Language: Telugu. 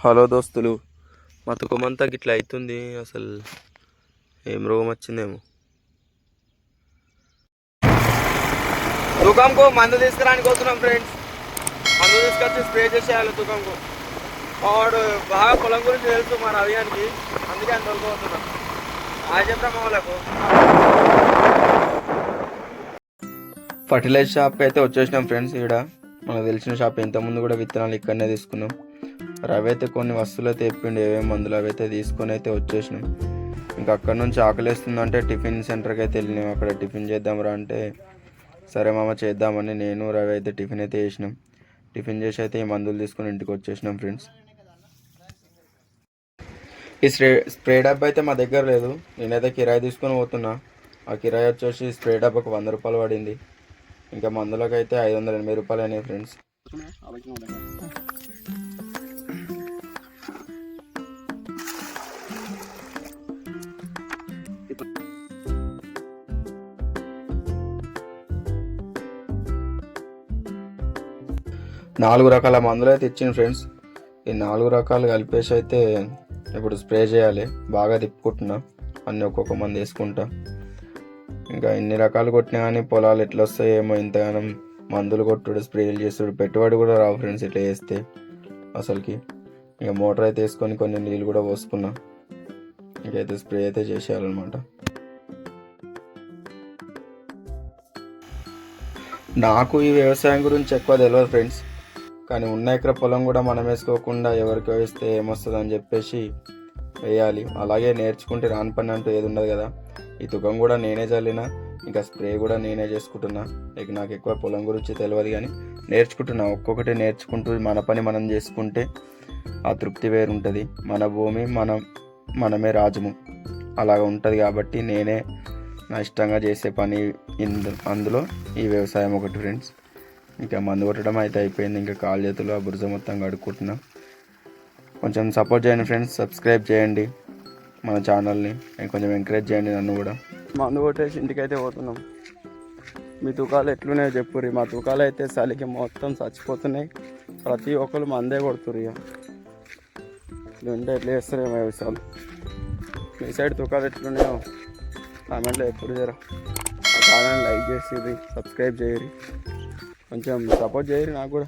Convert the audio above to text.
హలో దోస్తులు, మా తుకమంతా గిట్లా అవుతుంది. అసలు ఏం రోగం వచ్చిందేమో. తుకంకు మందు తీసుకురానికి వస్తున్నాం ఫ్రెండ్స్. మందు తీసుకొచ్చి స్ప్రే చేసేయాలి తుకంకు. వాడు బాగా పొలం గురించి తెలుసు మా రవియానికి, అందుకే అంత వరకుతున్నాం. చెప్తాం వాళ్ళకు. ఫర్టిలైజర్ షాప్కి అయితే వచ్చేసినాం ఫ్రెండ్స్. ఇక్కడ మనకు తెలిసిన షాప్, ఇంతకుముందు కూడా విత్తనాలు ఇక్కడనే తీసుకున్నాం. రవి అయితే కొన్ని వస్తువులు అయితే చెప్పిండు, ఏమేమి మందులు అవి అయితే తీసుకొని అయితే వచ్చేసినాం. ఇంకా అక్కడ నుంచి ఆకలిస్తుందంటే టిఫిన్ సెంటర్కి అయితే వెళ్ళినాం. అక్కడ టిఫిన్ చేద్దాంరా అంటే సరే మామ చేద్దామని నేను రవి అయితే టిఫిన్ అయితే చేసినాం. టిఫిన్ చేసి అయితే ఈ మందులు తీసుకొని ఇంటికి వచ్చేసినాం ఫ్రెండ్స్. ఈ స్ప్రే డబ్బా అయితే మా దగ్గర లేదు, నేనైతే కిరాయి తీసుకొని పోతున్నా. ఆ కిరాయి వచ్చేసి స్ప్రే డబ్బాకు 100 రూపాయలు పడింది. ఇంకా మందులకు అయితే 580 రూపాయలు అయినాయి ఫ్రెండ్స్. 4 రకాల మందులు అయితే ఇచ్చింది ఫ్రెండ్స్. ఈ 4 రకాలు కలిపేసి అయితే ఇప్పుడు స్ప్రే చేయాలి. బాగా తిప్పుకుంటున్నా, అన్నీ ఒక్కొక్క మంది వేసుకుంటా. ఇంకా ఇన్ని రకాలు కొట్టినా కానీ పొలాలు ఎట్లా వస్తాయేమో, ఇంతగానం మందులు కొట్టుడు స్ప్రేలు చేస్తుడు పెట్టుబడి కూడా రావు ఫ్రెండ్స్ ఇట్లా చేస్తే అసలుకి. ఇక మోటార్ అయితే వేసుకొని కొన్ని నీళ్ళు కూడా పోసుకున్నా. ఇంకైతే స్ప్రే అయితే చేసేయాలన్నమాట. నాకు ఈ వ్యవసాయం గురించి ఎక్కువ తెలియదు ఫ్రెండ్స్, కానీ ఉన్న ఎకర పొలం కూడా మనం వేసుకోకుండా ఎవరికి వేస్తే ఏమొస్తుంది అని చెప్పేసి వేయాలి. అలాగే నేర్చుకుంటే రాని పని అంటూ ఏది ఉండదు కదా. ఈ తుకం కూడా నేనే చల్లిన, ఇంకా స్ప్రే కూడా నేనే చేసుకుంటున్నా. ఇక నాకు ఎక్కువ పొలం గురించి తెలియదు కానీ నేర్చుకుంటున్నా. ఒక్కొక్కటి నేర్చుకుంటూ మన పని మనం చేసుకుంటే ఆ తృప్తి వేరు ఉంటుంది. మన భూమి మనమే రాజుము అలాగ ఉంటుంది. కాబట్టి నేనే నా ఇష్టంగా చేసే పని అందులో ఈ వ్యవసాయం ఒకటి ఫ్రెండ్స్. ఇంకా మందు కొట్టడం అయితే అయిపోయింది. ఇంకా కాలు చేతులు ఆ బురద మొత్తం కడుక్కుంటున్నా. కొంచెం సపోర్ట్ చేయండి ఫ్రెండ్స్, సబ్స్క్రైబ్ చేయండి మన ఛానల్ని, కొంచెం ఎంకరేజ్ చేయండి నన్ను కూడా. మందు కొట్టేసి ఇంటికైతే పోతున్నాం. మీ తూకాలు ఎట్లున్నాయో చెప్పుర్రి. మా తూకాలు అయితే చలికి మొత్తం చచ్చిపోతున్నాయి. ప్రతి ఒక్కరు మందే కొడుతుర్రు. ఇక ఇట్లుంటే ఎట్లా చేస్తారేమో వ్యవసాయాలు. మీ సైడ్ తూకాలు ఎట్లున్నాయో కామెంట్లో ఎప్పుడు జరా. ఆ ఛానల్ లైక్ చేసి సబ్స్క్రైబ్ చేయరు, కొంచెం సపోర్ట్ చేయరు నాకు కూడా.